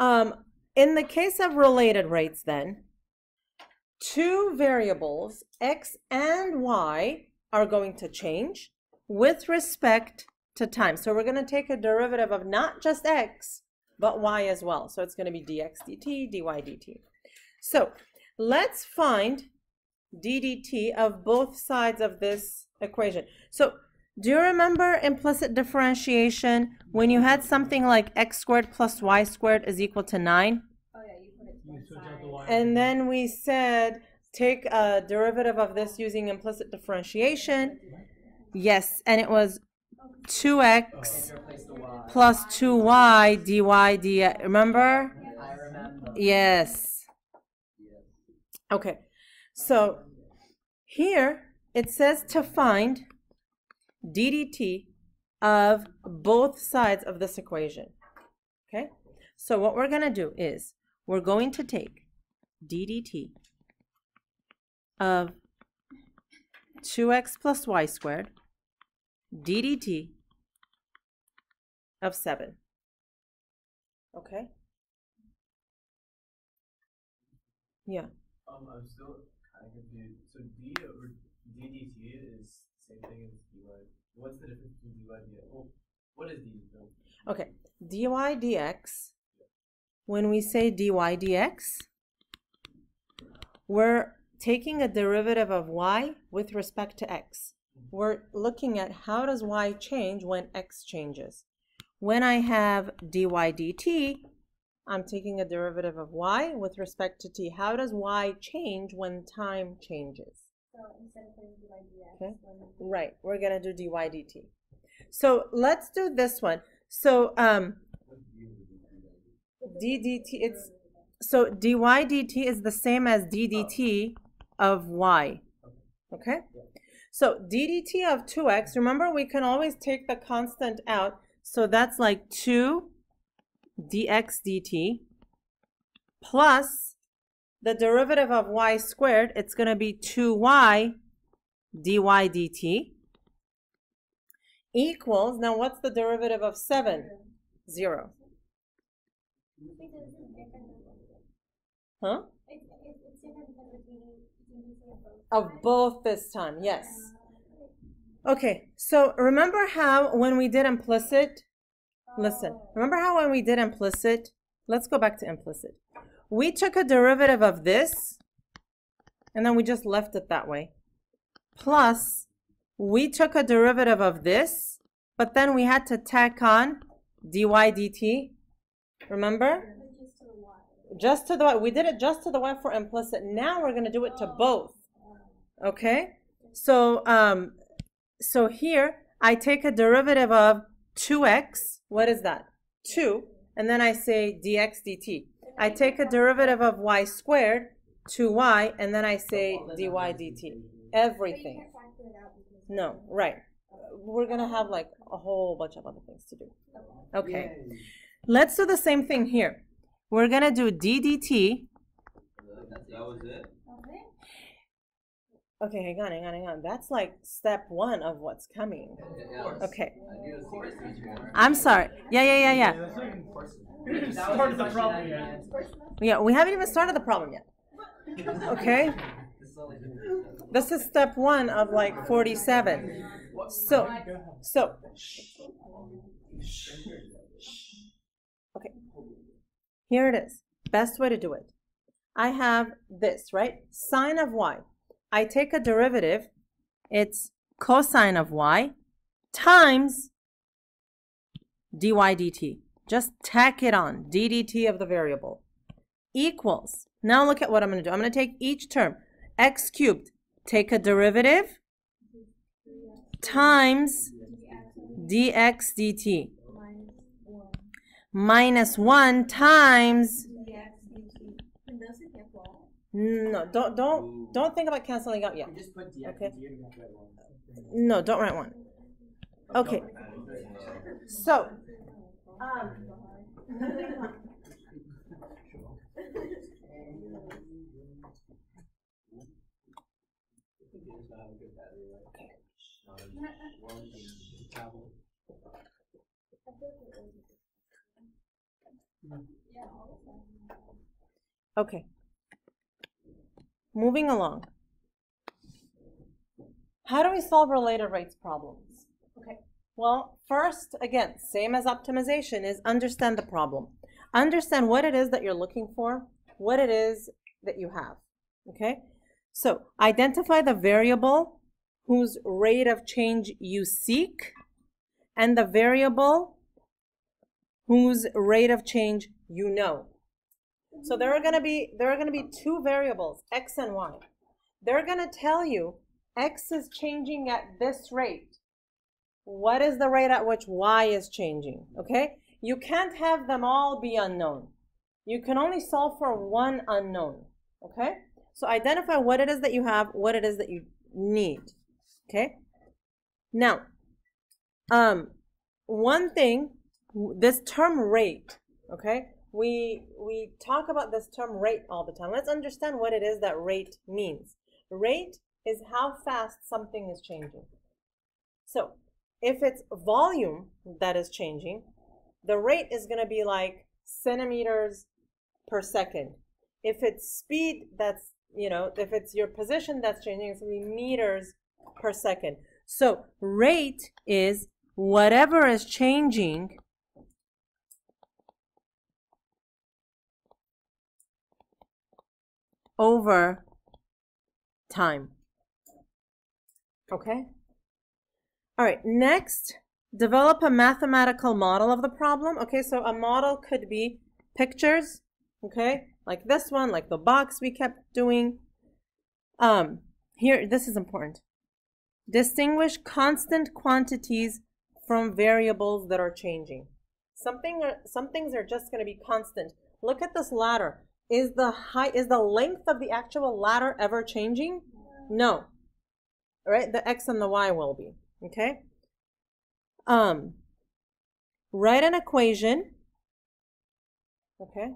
In the case of related rates then, two variables, x and y, are going to change with respect to time. So we're going to take a derivative of not just x, but y as well. So it's going to be dx dt, dy dt. So let's find d dt of both sides of this equation. So do you remember implicit differentiation when you had something like x squared plus y squared is equal to 9? Oh yeah, you put it to one side. And then we said take a derivative of this using implicit differentiation. Yes, and it was 2x plus 2y dy dx. Remember? I remember. Yes. Okay, so here it says to find d dt of both sides of this equation. Okay, so what we're going to do is we're going to take d dt of 2x plus y squared d dt of 7. Okay? Yeah. I'm still kind of confused. So d over ddt is the same thing as dy. What's the difference between dy and dx? Oh, what is dt? Okay. dy dx, when we say dy dx, we're taking a derivative of y with respect to x. We're looking at how does y change when x changes. When I have dy dt, I'm taking a derivative of y with respect to t. How does y change when time changes? So instead of putting dy dx, Okay. when Right, we're going to do dy dt. So let's do this one. So d dt, it's, so dy dt is the same as d dt of y. Okay? So d dt of 2x, remember we can always take the constant out. So that's like 2 dx dt plus the derivative of y squared, it's going to be 2y dy dt equals, now what's the derivative of 7? 0. Huh? it's different because of ddt Of both this time, yes. Okay, so remember how when we did implicit, listen, remember how when we did implicit, let's go back to implicit. We took a derivative of this, and then we just left it that way. Plus, we took a derivative of this, but then we had to tack on dy dt. Remember? just to the y. Just to the y. We did it just to the y for implicit. Now we're going to do it to both. Okay? So, so here, I take a derivative of 2x. What is that? 2. And then I say dx dt. I take a derivative of y squared, 2y, and then I say dy dt. Everything. You can't factor it out because No, right. We're going to have like a whole bunch of other things to do. Okay. Let's do the same thing here. We're going to do d dt. That was it? okay. Okay, hang on. That's like step 1 of what's coming. Okay. I'm sorry. Yeah. Started the problem yet. Yeah, we haven't even started the problem yet. Okay? This is step 1 of like 47. So, okay. Here it is. Best way to do it. I have this, right? Sine of y. I take a derivative. It's cosine of y times dy dt. Just tack it on, d dt of the variable, equals. Now look at what I'm going to do. I'm going to take each term, x cubed, take a derivative, times dx dt, minus 1 times, no, don't think about canceling out yet. Just put dx Okay. here and that's right one. No, don't write 1. Okay, so, Okay. Moving along. How do we solve related rates problems? Okay. Well, first, again, same as optimization, is understand the problem. Understand what it is that you're looking for, what it is that you have. Okay? So, identify the variable whose rate of change you seek and the variable whose rate of change you know. So there are going to be two variables, x and y. They're going to tell you x is changing at this rate. What is the rate at which y is changing? Okay? You can't have them all be unknown. You can only solve for one unknown. Okay? So identify what it is that you have, what it is that you need. Okay? Now, one thing, this term rate, okay? We talk about this term rate all the time. Let's understand what it is that rate means. Rate is how fast something is changing. So if it's volume that is changing, the rate is going to be like centimeters per second. If it's speed, that's, if it's your position that's changing, it's going to be meters per second. So rate is whatever is changing over time. Okay? All right, next, develop a mathematical model of the problem. Okay, so a model could be pictures, okay, like this one, like the box we kept doing. Here, this is important. Distinguish constant quantities from variables that are changing. Some things are just going to be constant. Look at this ladder. Is the length of the actual ladder ever changing? No. Right? The x and the y will be. Okay? Write an equation. Okay?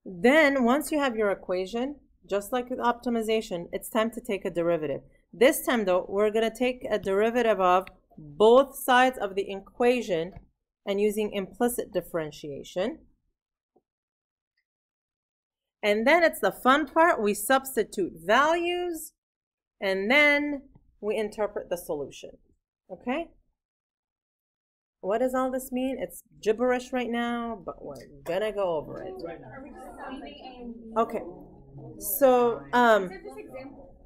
Then, once you have your equation, just like with optimization, it's time to take a derivative. This time, though, we're going to take a derivative of both sides of the equation and using implicit differentiation. And then it's the fun part. We substitute values, and then we interpret the solution. Okay? What does all this mean? It's gibberish right now, but we're gonna go over it. Okay. So,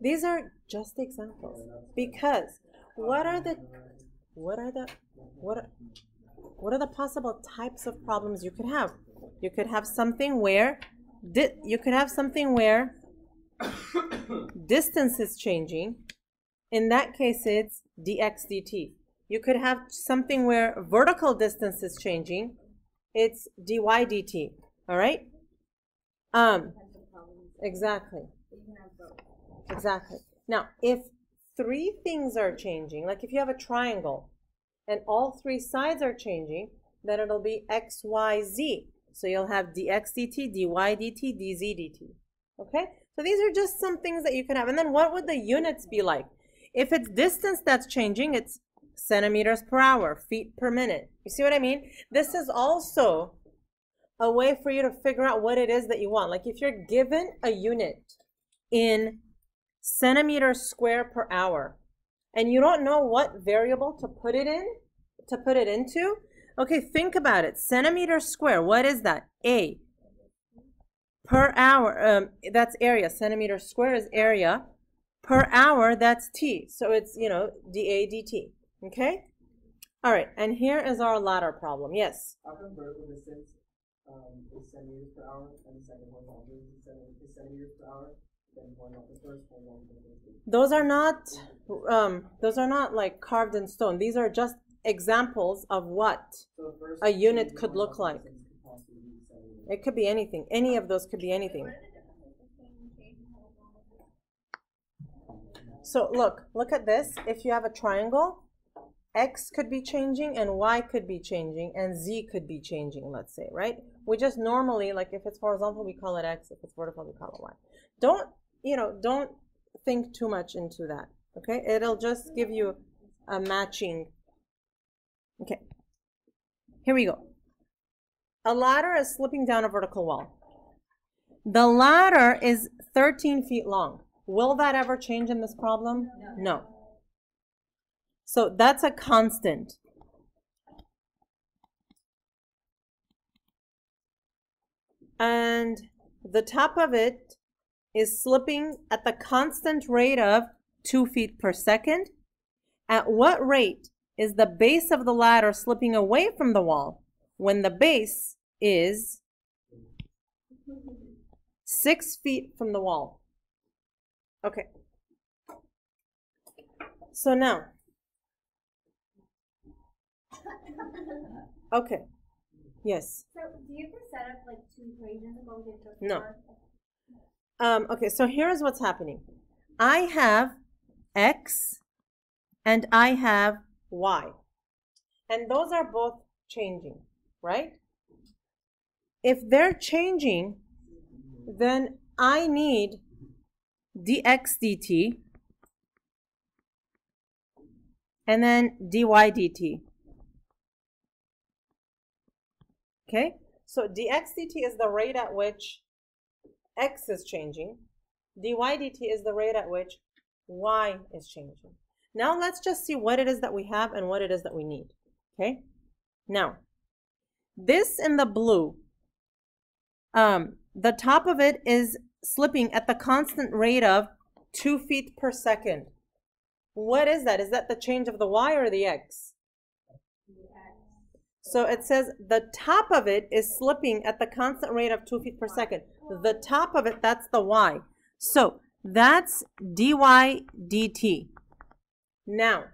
these are just examples, because what are the possible types of problems you could have? You could have something where distance is changing. In that case, it's dx dt. You could have something where vertical distance is changing. It's dy dt. All right? Exactly. Exactly. Now, if three things are changing, like if you have a triangle and all three sides are changing, then it'll be x, y, z. So you'll have dx dt, dy dt, dz dt. Okay? So these are just some things that you can have. And then what would the units be like? If it's distance that's changing, it's centimeters per hour, feet per minute. You see what I mean? This is also a way for you to figure out what it is that you want. Like if you're given a unit in centimeters square per hour and you don't know what variable to put it into, okay, think about it. Centimeters square, what is that? A. Per hour, that's area. Centimeters square is area. Per hour, that's t. So it's, dA dt. Okay? All right, and here is our ladder problem. Yes? How come vertical distance is centimeters per hour and the second one is centimeters per hour? Then one off the first one. Those are not like carved in stone. These are just examples of what a unit could look like. It could be anything. Any of those could be anything. So look at this. If you have a triangle, x could be changing and y could be changing and z could be changing, let's say, right? We just normally, like if it's horizontal, we call it x. If it's vertical, we call it y. Don't think too much into that, okay? It'll just give you a matching. Okay, here we go. a ladder is slipping down a vertical wall. The ladder is 13 feet long. Will that ever change in this problem? No. So that's a constant. And the top of it is slipping at the constant rate of 2 feet per second. At what rate is the base of the ladder slipping away from the wall when the base is 6 feet from the wall? Okay. So now, okay, yes. So, do you have to set up like two equations of what we did before? No. Okay, so here's what's happening. I have x and I have y. And those are both changing, right? If they're changing, then I need dx dt and then dy dt. Okay, so dx dt is the rate at which x is changing. Dy dt is the rate at which y is changing. Now let's just see what it is that we have and what it is that we need. Okay, now this in the blue, the top of it is slipping at the constant rate of 2 feet per second. What is that? Is that the change of the y or the x? So it says the top of it is slipping at the constant rate of 2 feet per second. The top of it, that's the y. So that's dy dt. Now,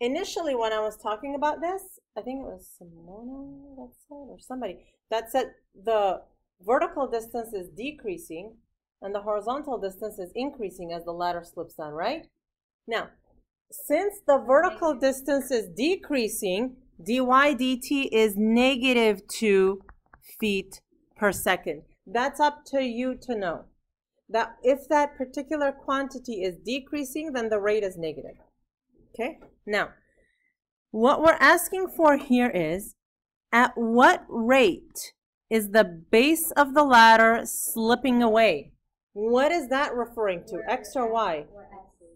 initially when I was talking about this, I think it was Simona that said, or somebody, that said the vertical distance is decreasing and the horizontal distance is increasing as the ladder slips down, right? Now, since the vertical distance is decreasing, dy dt is negative 2 feet per second. That's up to you to know. That if that particular quantity is decreasing, then the rate is negative. Okay? Now, what we're asking for here is, at what rate is the base of the ladder slipping away? What is that referring to? X or Y?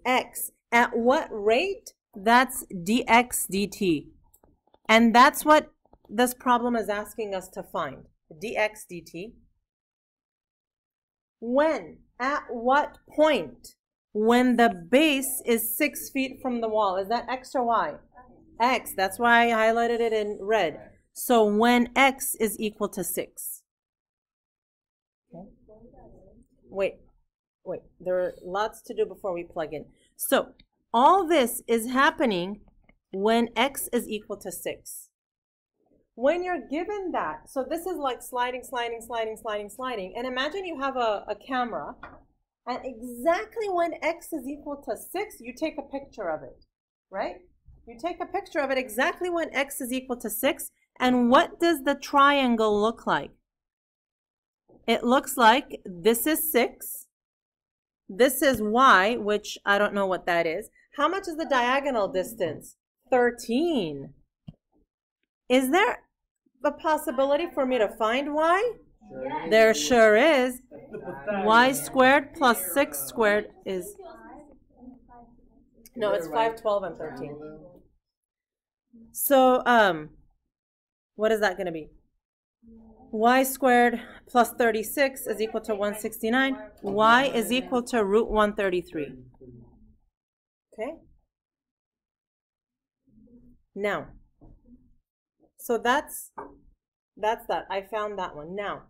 X. At what rate? That's dx dt. And that's what this problem is asking us to find. Dx dt. When? At what point? When the base is 6 feet from the wall. Is that X or Y? X. That's why I highlighted it in red. So when X is equal to 6. Okay. Wait. There are lots to do before we plug in. So all this is happening when X is equal to 6. When you're given that, so this is like sliding, and imagine you have a camera, and exactly when X is equal to 6, you take a picture of it, right? You take a picture of it exactly when X is equal to 6, and what does the triangle look like? It looks like this is 6, this is Y, which I don't know what that is. How much is the diagonal distance? 13. Is there a possibility for me to find Y? Sure. There sure is. Y squared plus 6 squared is, no, it's 5, 12, and 13. So, what is that going to be? Y squared plus 36 is equal to 169. Y is equal to root 133. Okay? Now, so that's that. I found that one. Now,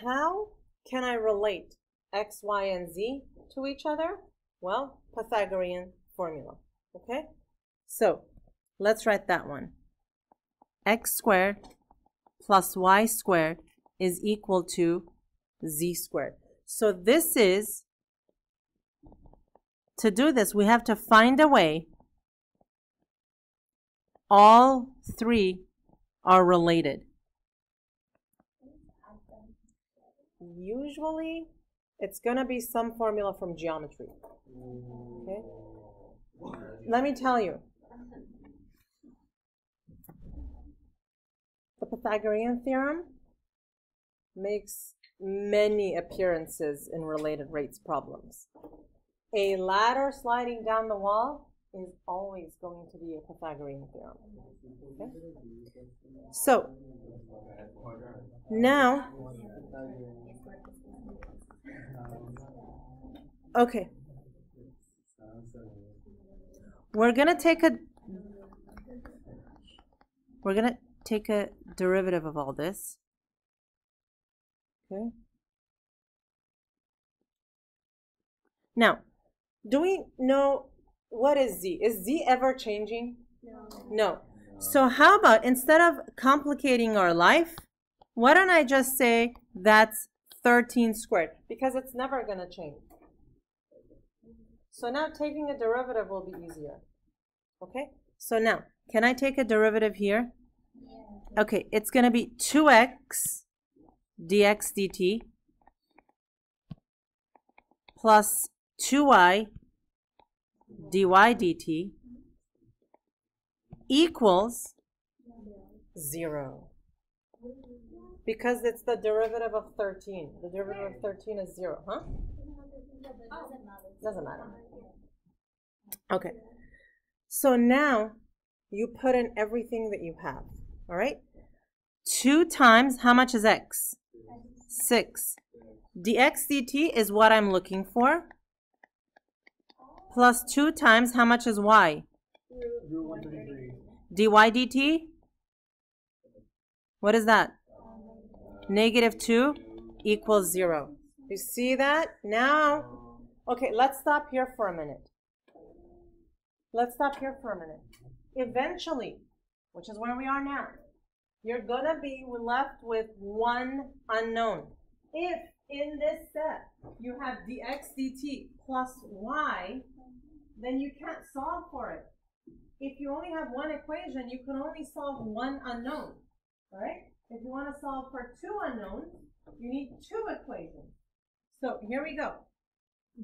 how can I relate x, y, and z to each other? Well, Pythagorean formula. Okay? So, let's write that one. X squared plus y squared is equal to z squared. So this is, to do this, we have to find a way all three are related. Usually, it's going to be some formula from geometry. Okay? Let me tell you. The Pythagorean theorem makes many appearances in related rates problems. A ladder sliding down the wall is always going to be a Pythagorean theorem. Okay? So, now, okay, we're going to take a derivative of all this. Okay. Now, do we know what is z? Is z ever changing? No. So how about, instead of complicating our life, why don't I just say that's 13 squared? Because it's never going to change. So now taking a derivative will be easier. Okay? So now, can I take a derivative here? Okay, it's going to be 2x dx dt plus 2y dy dt equals 0. Because it's the derivative of 13. The derivative of 13 is 0, huh? Doesn't matter. Okay. So now you put in everything that you have. All right? 2 times, how much is x? 6. Dx dt is what I'm looking for. Plus 2 times, how much is y? Dy dt? What is that? Negative 2 equals 0. You see that? Now, okay, let's stop here for a minute. Let's stop here for a minute. Eventually, which is where we are now, you're going to be left with one unknown. If in this step you have dx dt plus y, then you can't solve for it. If you only have one equation, you can only solve one unknown. All right? If you want to solve for 2 unknowns, you need 2 equations. So here we go.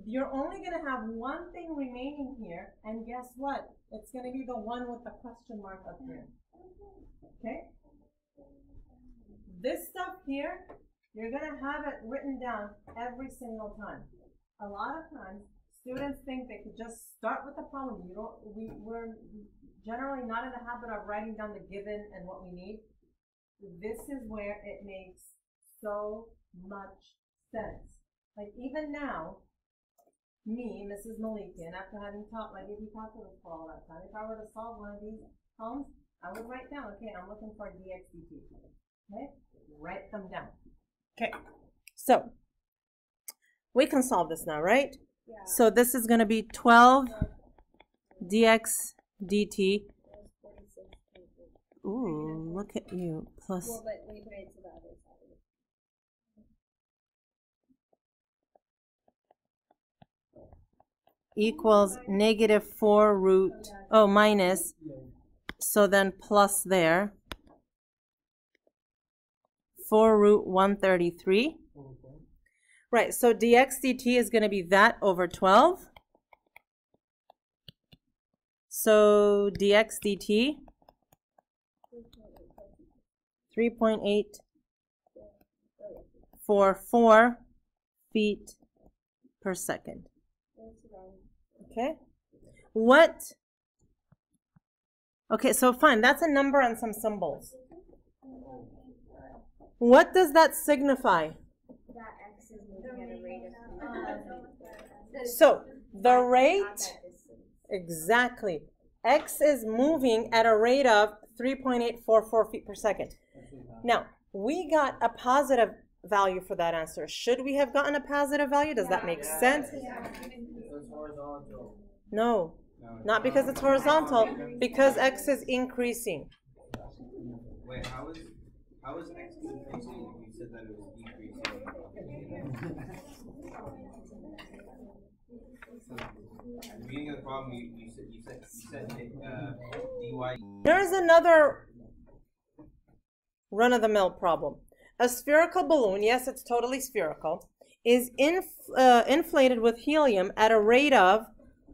You're only going to have one thing remaining here, and guess what? It's going to be the one with the question mark up here. Okay? This stuff here, you're going to have it written down every single time. A lot of times, students think they could just start with the problem. We're generally not in the habit of writing down the given and what we need. This is where it makes so much sense. Like even now, me, Mrs. Malikian, after having taught my DB calculus for all that time, if I were to solve one of these problems, I would write down, okay, I'm looking for dx dt. Okay, write them down. Okay, so we can solve this now, right? Yeah. So this is going to be 12 dx dt. Ooh, look at you. Plus. Well, but we put it to the other side. Equals negative 4 root, oh, minus, so then plus there. 4 root 133. Right, so dx dt is going to be that over 12. So dx dt, 3.844 feet per second. Okay? What? Okay, so fine, that's a number and some symbols. What does that signify? That x is moving at a rate of So, the rate, exactly. X is moving at a rate of 3.844 feet per second. Now, we got a positive value for that answer. Should we have gotten a positive value? Does that make sense? No, not because it's horizontal, because X is increasing. Wait, how is X increasing? You said that it was decreasing. At the beginning of the problem, you said dy. There's another run-of-the-mill problem. A spherical balloon, yes, it's totally spherical, is inflated with helium at a rate of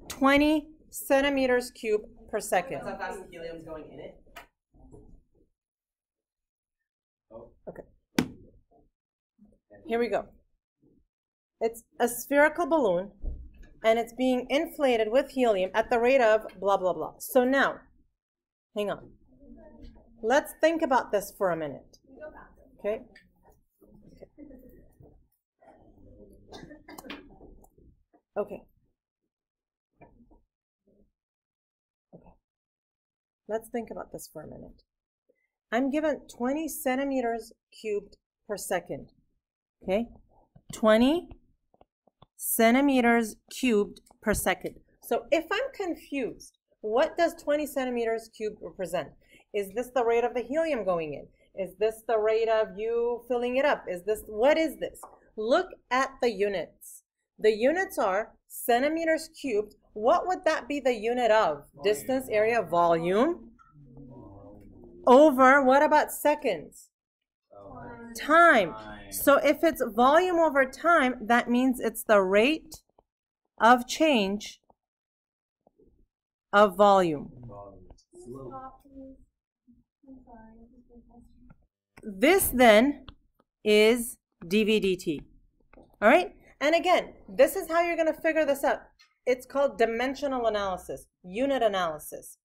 20 centimeters cubed per second. That's how fast the helium's going in it. Okay. Here we go. It's a spherical balloon, and it's being inflated with helium at the rate of blah, blah, blah. So now, hang on. Let's think about this for a minute. Okay? Okay. Okay. Let's think about this for a minute. I'm given 20 centimeters cubed per second. Okay? 20 centimeters cubed per second. So if I'm confused, what does 20 centimeters cubed represent? Is this the rate of the helium going in? Is this the rate of you filling it up? What is this? Look at the units. The units are centimeters cubed. What would that be the unit of? Distance, area, volume. Over, what about seconds? Time. So if it's volume over time, that means it's the rate of change of volume. This then is dV dt. All right? And again, this is how you're going to figure this out. It's called dimensional analysis, unit analysis.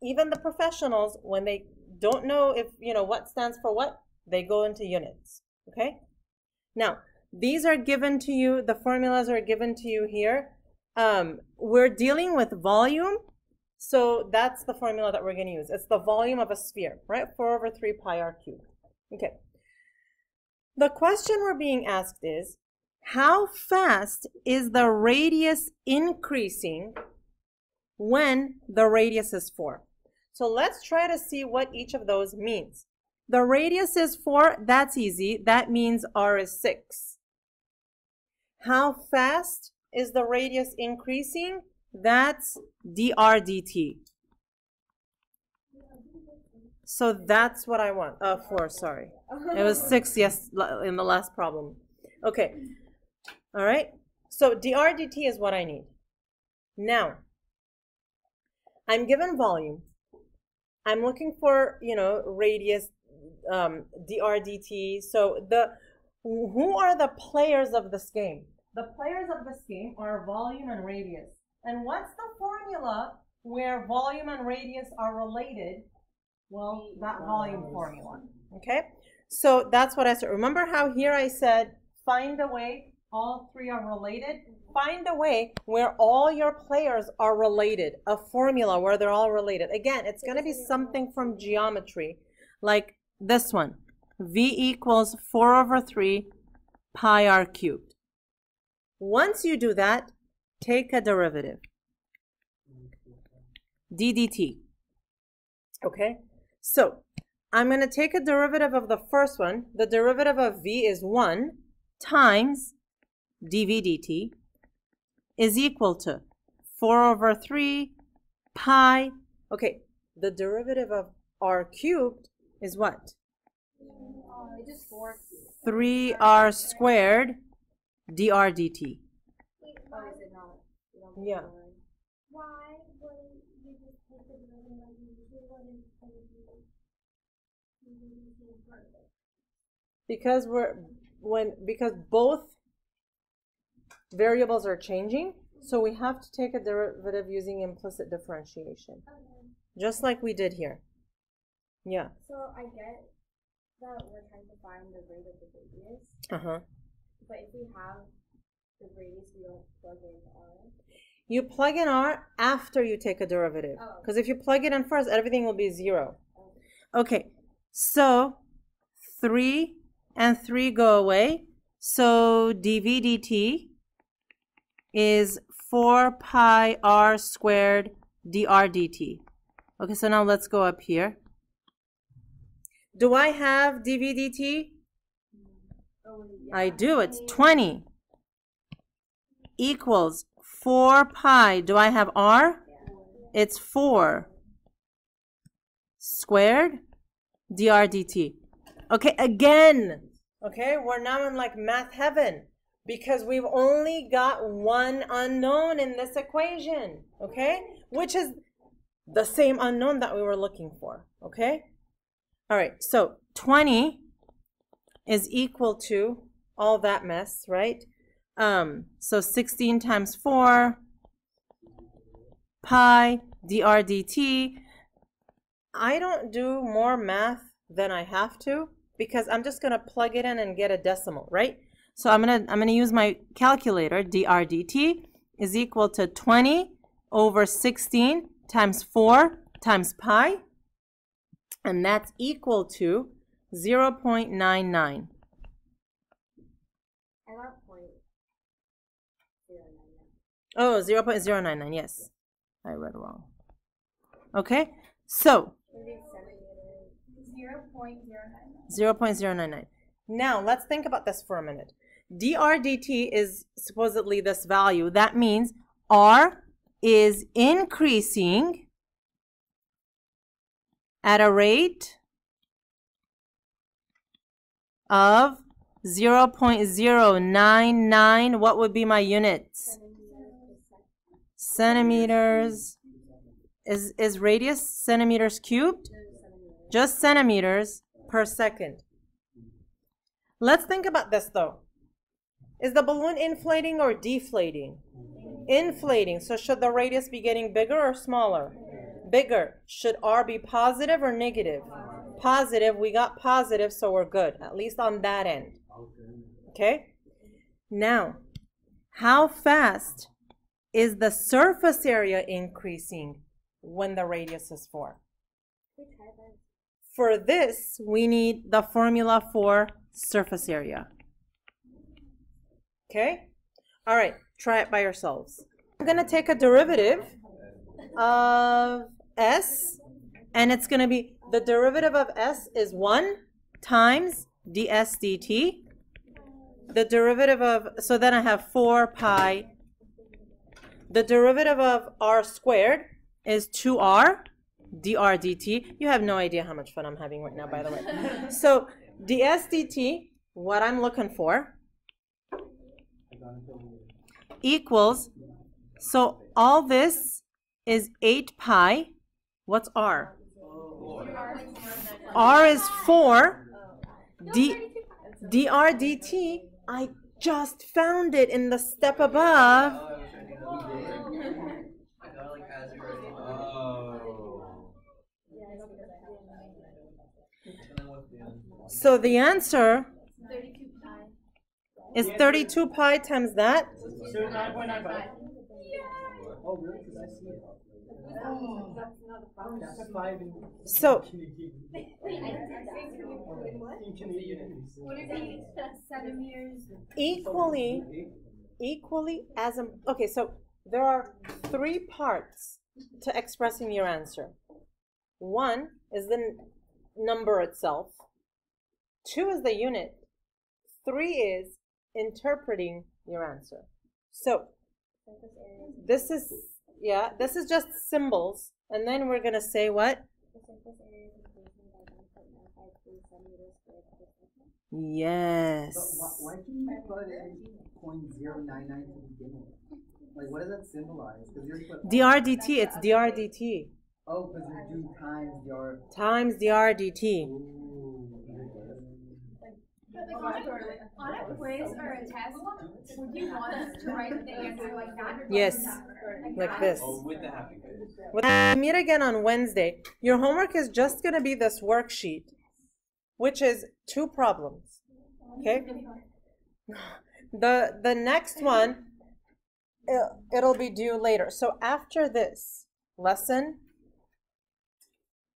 Even the professionals, when they don't know if, what stands for what, they go into units. Okay? Now, these are given to you, the formulas are given to you here. We're dealing with volume, so that's the formula that we're going to use. It's the volume of a sphere, right? 4/3 pi r cubed. Okay. The question we're being asked is, how fast is the radius increasing when the radius is 4? So let's try to see what each of those means. The radius is 4, that's easy. That means r is 6. How fast is the radius increasing? That's dr dt. So that's what I want. 4, sorry. It was 6, yes, in the last problem. Okay. All right. So dr dt is what I need. Now, I'm given volume. I'm looking for, radius, dr dt. So who are the players of this game? The players of this game are volume and radius. And what's the formula where volume and radius are related? Well, that volume formula. Okay? So that's what I said. Remember how here I said, find a way, all three are related? Find a way where all your players are related, a formula where they're all related. Again, it's going to be something from geometry, like this one. V equals 4/3 pi r cubed. Once you do that, take a derivative. d dt. Okay? So, I'm going to take a derivative of the first one. The derivative of v is 1 times dv dt is equal to 4/3 pi. Okay, the derivative of r cubed is what? 3r squared dr dt. Yeah. Why wouldn't you just take the derivative of you wouldn't take the Because both variables are changing, so we have to take a derivative using implicit differentiation. Just like we did here. Yeah. So I get that we're trying to find the rate of the radius. But if we have the radius, we don't plug in r. You plug in r after you take a derivative. Because if you plug it in first, everything will be 0. Okay, so 3 and 3 go away. So dv dt is 4 pi r squared dr dt. Okay, so now let's go up here. Do I have dv dt? I do. It's 20 equals 4 pi. Do I have r? It's 4 squared dr dt. Okay, again. Okay, we're now in like math heaven because we've only got one unknown in this equation. Okay, which is the same unknown that we were looking for. Okay. All right, so 20 is equal to all that mess, right? So 16 times 4 pi dr dt. I don't do more math than I have to because I'm just gonna plug it in and get a decimal, right? So I'm gonna use my calculator. Dr dt is equal to 20 over 16 times 4 times pi, and that's equal to 0.99. I got 0.099. Oh, 0.099, yes. I read wrong. Okay, so Maybe 0.099. 0.099. Now, let's think about this for a minute. dr dt is supposedly this value. That means r is increasing at a rate of 0.099. What would be my units? Centimeters. Is radius centimeters cubed? Just centimeters per second. Let's think about this though. Is the balloon inflating or deflating? Inflating. So should the radius be getting bigger or smaller? Bigger. Should r be positive or negative? Positive. We got positive, so we're good, at least on that end. Okay? Now, how fast is the surface area increasing when the radius is 4? For this, we need the formula for surface area. Okay? All right, try it by yourselves. I'm going to take a derivative of s, and it's going to be, the derivative of s is 1 times ds dt. The derivative of, so then I have 4 pi. The derivative of r squared is 2r dr dt. You have no idea how much fun I'm having right now, by the way. So ds dt, what I'm looking for, equals, so all this is 8 pi. What's r? R is 4. Dr dt, I just found it in the step above. So the answer is 32 pi times that. So 9.95. Oh, really? Because I see it. That's a 5 in So in Canadian. Would it be centimeters? equally as a, okay, so there are 3 parts to expressing your answer. 1 is the number itself. 2 is the unit. 3 is interpreting your answer. So this is, yeah, this is just symbols, and then we're gonna say what? Yes. Why can't you put in 0.099 to begin with? Like, what does that symbolize? dr dt, it's dr dt. Oh, because you're doing times your. Times dr dt. On a quiz or a test, would you want us to write the answer like that? Yes, like this. Oh, with the happy face. When we meet again on Wednesday, your homework is just going to be this worksheet, which is 2 problems. Okay? The next one, it'll be due later. So after this lesson,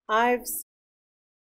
I've